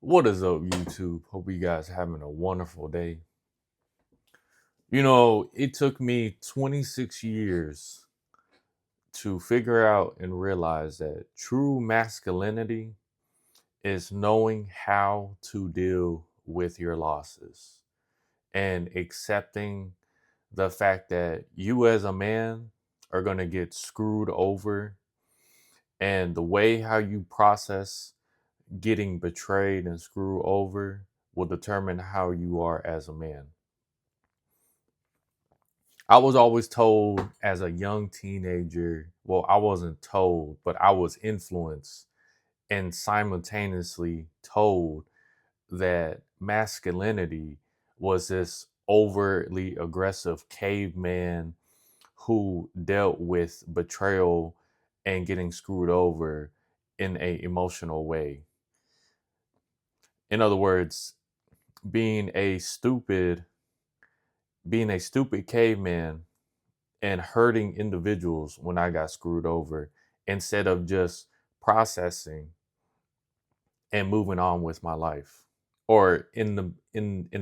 What is up, YouTube? Hope you guys are having a wonderful day. It took me 26 years to figure out and realize that true masculinity is knowing how to deal with your losses and accepting the fact that you as a man are going to get screwed over, and the way how you process getting betrayed and screwed over will determine how you are as a man. I was always told as a young teenager, well, I wasn't told, but I was influenced and simultaneously told that masculinity was this overtly aggressive caveman who dealt with betrayal and getting screwed over in a emotional way. In other words, being a stupid being a stupid caveman and hurting individuals when I got screwed over instead of just processing and moving on with my life. Or in the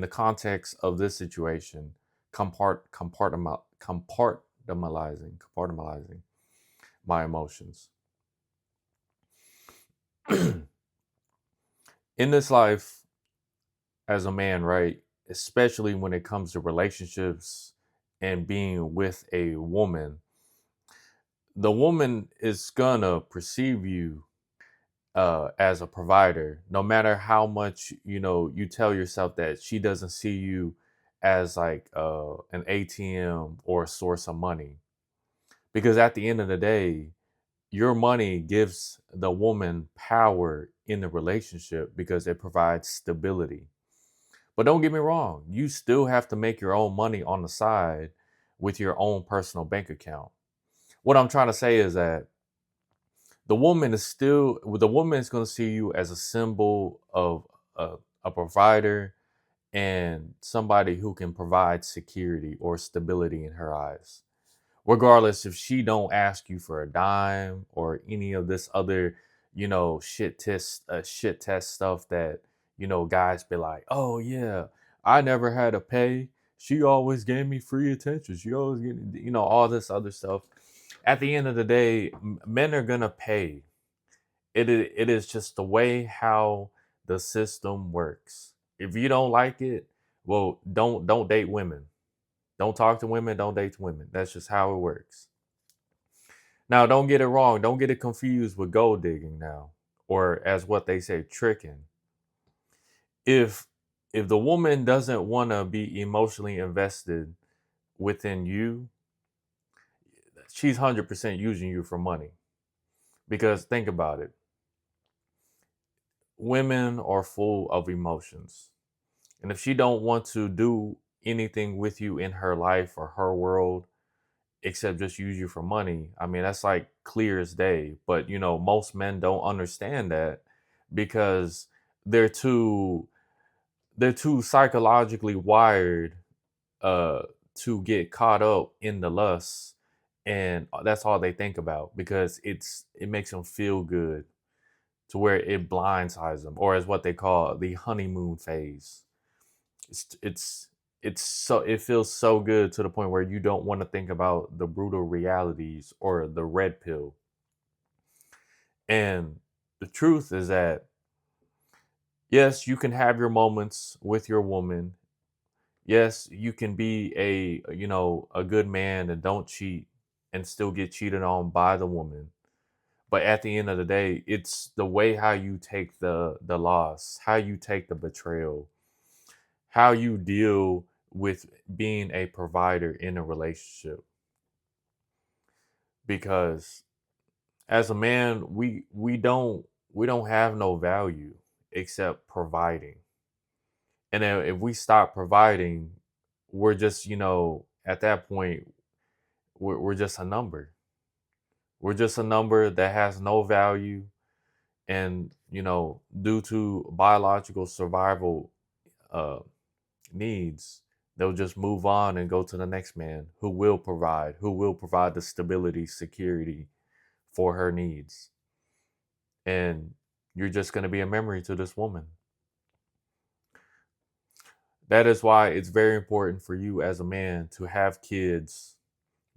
context of this situation, compartmentalizing my emotions. In this life, as a man, right, especially when it comes to relationships and being with a woman, the woman is gonna perceive you as a provider, no matter how much you tell yourself that she doesn't see you as like an ATM or a source of money. Because at the end of the day, your money gives the woman power in the relationship because it provides stability. But don't get me wrong, you still have to make your own money on the side with your own personal bank account. What I'm trying to say is that the woman is going to see you as a symbol of a provider and somebody who can provide security or stability in her eyes, regardless if she don't ask you for a dime or any of this other shit test stuff that guys be like, oh yeah, I never had to pay, she always gave me free attention, she always gave me, all this other stuff. At the end of the day, men are gonna pay. It is just the way how the system works. If you don't like it, well, don't date women. Don't talk to women, don't date women. That's just how it works. Now, don't get it wrong. Don't get it confused with gold digging now, or as what they say, tricking. If if the woman doesn't want to be emotionally invested within you, she's 100% using you for money. Because think about it. Women are full of emotions. And if she don't want to do anything with you in her life or her world except just use you for money, I mean, that's like clear as day. But most men don't understand that because they're too they're too psychologically wired uh to get caught up in the lust, and that's all they think about because it makes them feel good to where it blindsides them, or as what they call the honeymoon phase. It's it feels so good to the point where you don't want to think about the brutal realities or the red pill. And the truth is that yes, you can have your moments with your woman. Yes, you can be a good man and don't cheat and still get cheated on by the woman. But at the end of the day, it's the way how you take the loss, how you take the betrayal, how you deal with being a provider in a relationship. Because as a man, we don't have no value except providing. And then if we stop providing, we're just, at that point, we're just a number. We're just a number that has no value. And, due to biological survival uh, needs, they'll just move on and go to the next man who will provide the stability, security for her needs. And you're just going to be a memory to this woman. That is why it's very important for you as a man to have kids,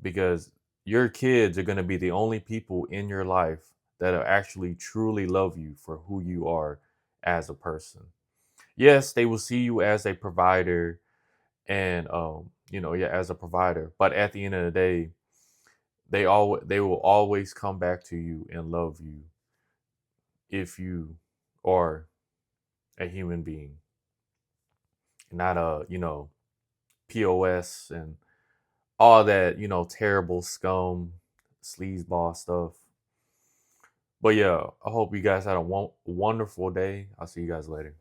because your kids are going to be the only people in your life that will actually truly love you for who you are as a person. Yes, they will see you as a provider and yeah, as a provider, but at the end of the day, they will always come back to you and love you if you are a human being, not a, POS and all that, terrible scum, sleazeball stuff. But yeah, I hope you guys had a wonderful day. I'll see you guys later.